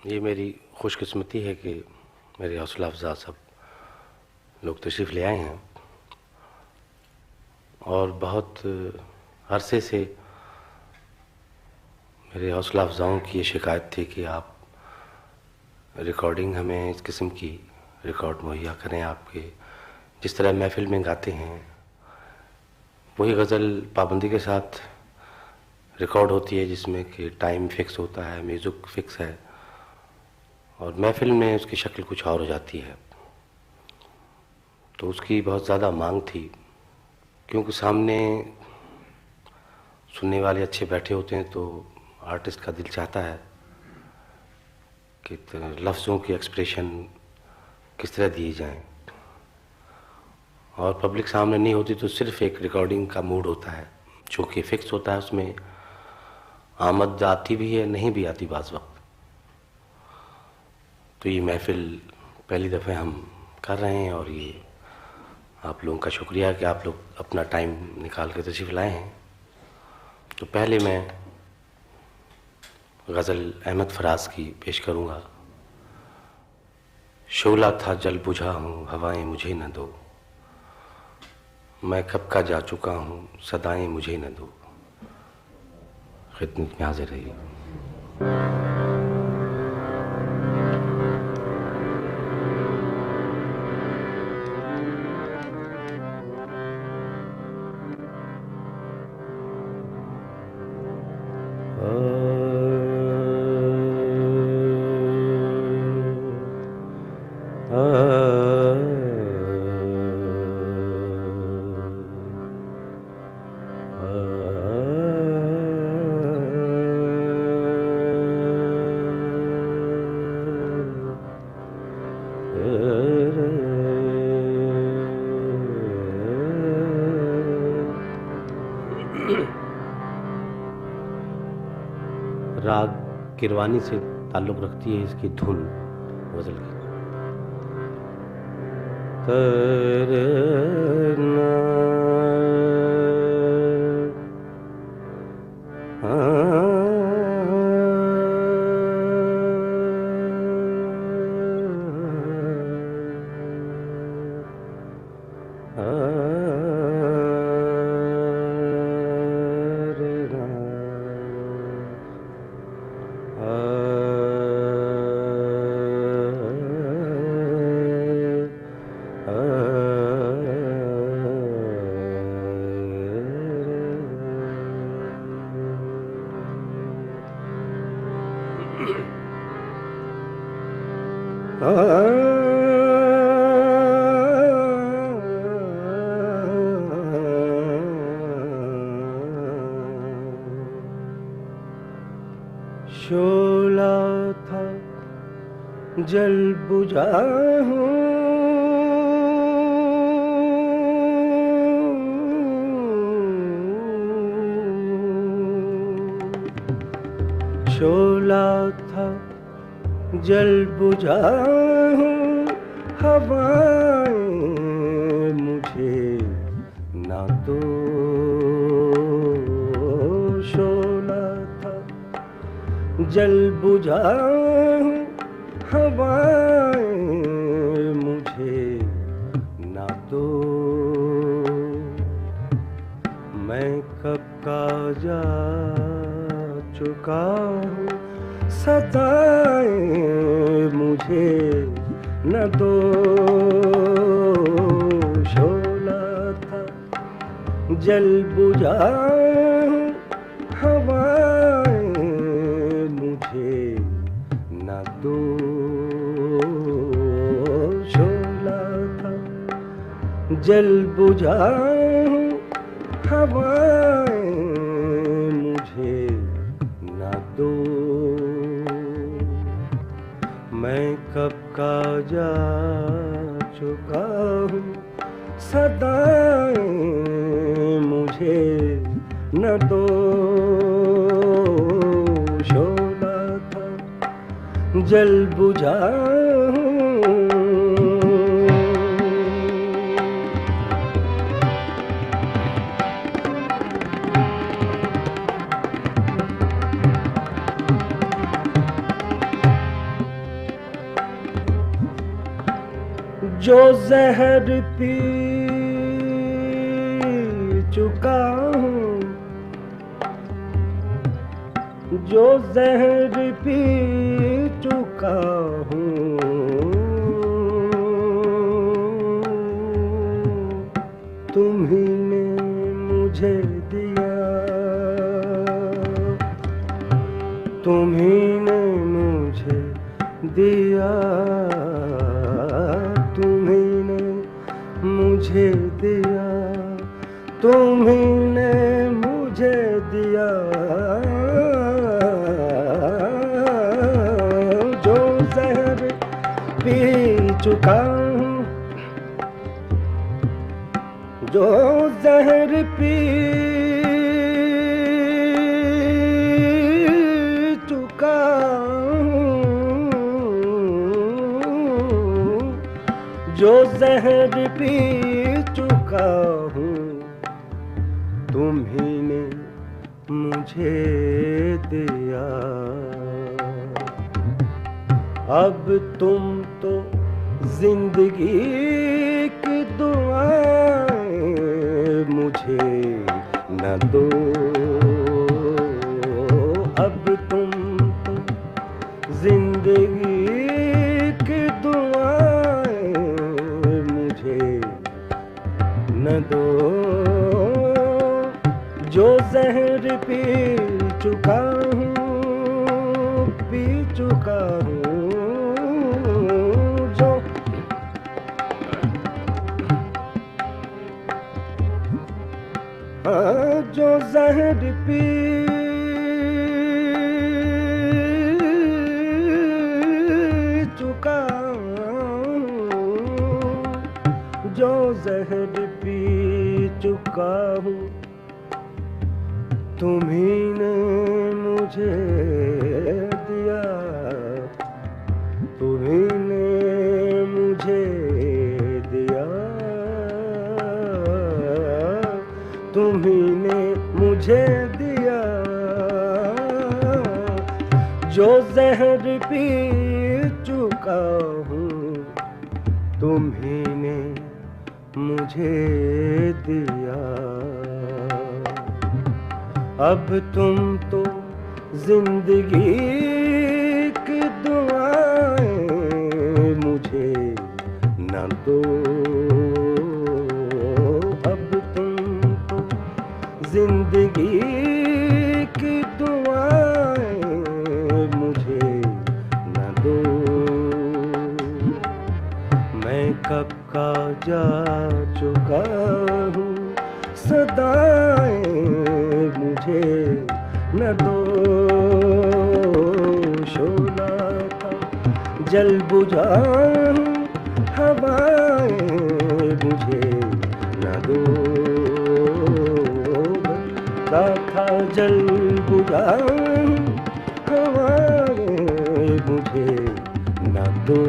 ये मेरी खुशकिस्मती है कि मेरे हौसला अफ़ज़ा सब लोग तशरीफ़ ले आए हैं और बहुत अरसे से मेरे हौसला अफ़ज़ाओं की ये शिकायत थी कि आप रिकॉर्डिंग हमें इस किस्म की रिकॉर्ड मुहैया करें। आपके जिस तरह महफ़िल में गाते हैं वही गज़ल पाबंदी के साथ रिकॉर्ड होती है, जिसमें कि टाइम फ़िक्स होता है, म्यूज़िक फ़िक्स है और महफ़िल में उसकी शक्ल कुछ और हो जाती है। तो उसकी बहुत ज़्यादा मांग थी, क्योंकि सामने सुनने वाले अच्छे बैठे होते हैं तो आर्टिस्ट का दिल चाहता है कि लफ्ज़ों की एक्सप्रेशन किस तरह दिए जाएं, और पब्लिक सामने नहीं होती तो सिर्फ एक रिकॉर्डिंग का मूड होता है जो कि फ़िक्स होता है। उसमें आमद आती भी है, नहीं भी आती बाज़ वक्त। तो ये महफ़िल पहली दफ़े हम कर रहे हैं और ये आप लोगों का शुक्रिया कि आप लोग अपना टाइम निकाल के तशरीफ़ लाए हैं। तो पहले मैं गज़ल अहमद फराज की पेश करूँगा। शोला था जल बुझा हूँ, हवाएं मुझे न दो, मैं कब का जा चुका हूँ, सदाएं मुझे न दो। खिदमत में हाजिर रही। राग किरवानी से ताल्लुक़ रखती है इसकी धुन गज़ल की। शोला था जल बुझा हूँ, शोला था जल बुझा हूँ, हवाएं मुझे ना दो। शोला था जल बुझा हूँ, हवाएं मुझे ना दो। मैं कब का जा चुका हूँ, सदाएं मुझे न दो। शोला था जल बुझा हूँ, हवाएं मुझे न दो। शोला था जल बुझा हूँ, हवाएं मुझे न दो। मैं कब का जा चुका हूँ, सदाएं मुझे न दो। शोला था जल बुझा हूँ। जो जहर पी चुका हूँ, जो जहर पी चुका हूँ, तुम्ही ने मुझे दिया, तुम्ही ने मुझे दिया, तुम्ही ने मुझे दिया, तुम्ही ने मुझे दिया, जो जहर पी चुका हूँ, जो जहर पी चुका हूँ, जो जहर पी चुका हूँ, तुम्ही ने मुझे दिया। अब तुम तो जिंदगी की दुआएं मुझे न दो, अब तुम तो जिंदगी की दुआएं मुझे न दो, जो जहर पी चुका हूँ, पी चुका हूँ, जो जो जहर पी चुका हूँ, जो जहर पी चुका हूँ, तुम्ही ने मुझे दिया, तुम्ही ने मुझे दिया, तुम्ही ने मुझे दिया, जो जहर पी चुका हूँ, तुम्ही ने मुझे दिया। अब तुम तो जिंदगी की दुआएं मुझे न दो, अब तुम तो जिंदगी की दुआएं मुझे न दो, मैं कब का जा चुका हूँ, सदाएं मुझे न दो, शोला था जल बुझाऊं, हवाएं मुझे न दो, बता था जल बुझाऊं, हवाएं मुझे न दो,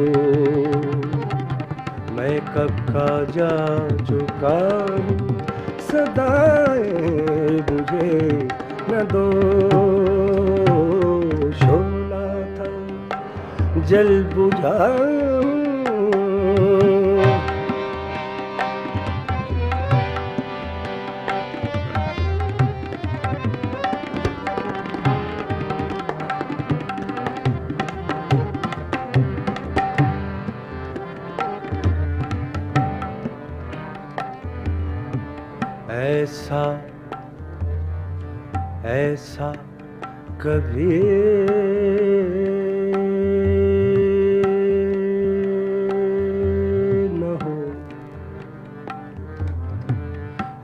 मैं कब का जा चुका हूँ, सदाएं मुझे न दो, शोला था जल बुझाऊं, ऐसा ऐसा कभी न हो,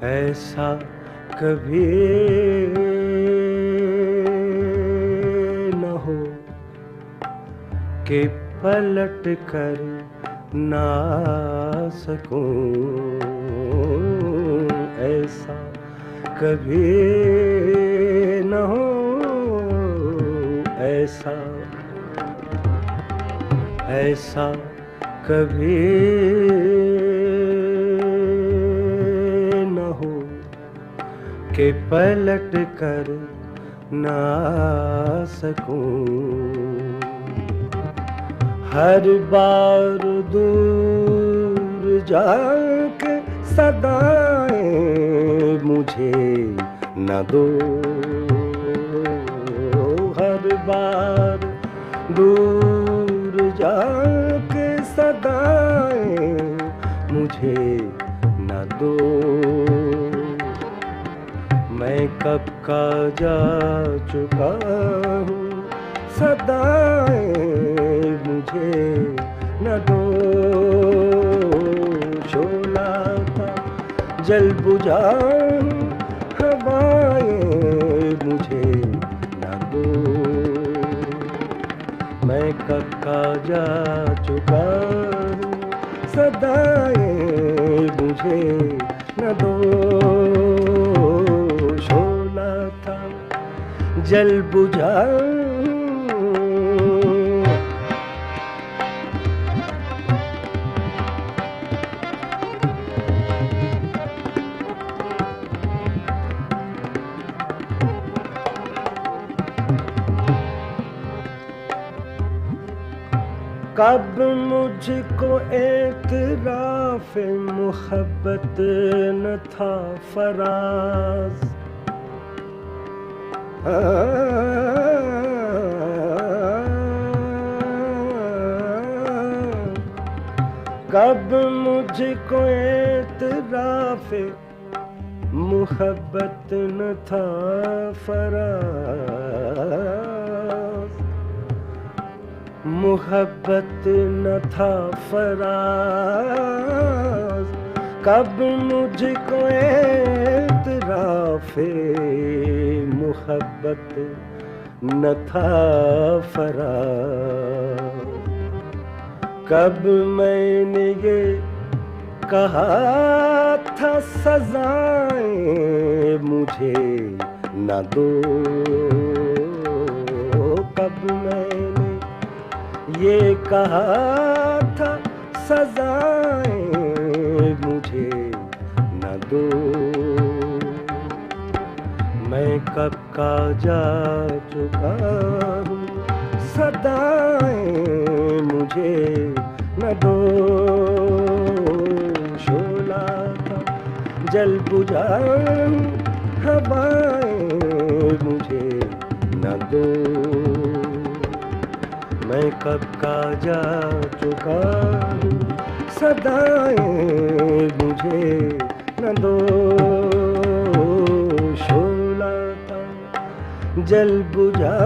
ऐसा कभी न हो कि पलट कर ना सकूं, ऐसा कभी न हो, ऐसा ऐसा कभी न हो कि पलट कर ना सकूं, हर बार दूर जाके सदाएं मुझे न दो, हर बार दूर जाके सदाएं मुझे न दो। मैं कब का जा चुका हूँ, सदाएं मुझे न दो। शोला था जल बुझा हवाएं मुझे न दो। मैं कब का जा चुका हूँ, सदाएं मुझे न दो। शोला था जल बुझा कब मुझको एतराफ़ मुहब्बत न था फराज़। कब मुझको एतराफ़ मुहब्बत न था फराज़। मुहब्बत न था फराज़, कब मुझको एतराफ़े मुहब्बत न था फराज़। कब मैंने ये कहा था सज़ाएं मुझे न दो। कब मैंने ये कहा था सज़ाएं मुझे न दो। मैं कब का जा चुका हूँ, सदाएं मुझे न दो। शोला था जल बुझा हवाएं मुझे न दो। मैं कब का जा चुका हूँ, सदाएं मुझे न दो। शोला था जल बुझा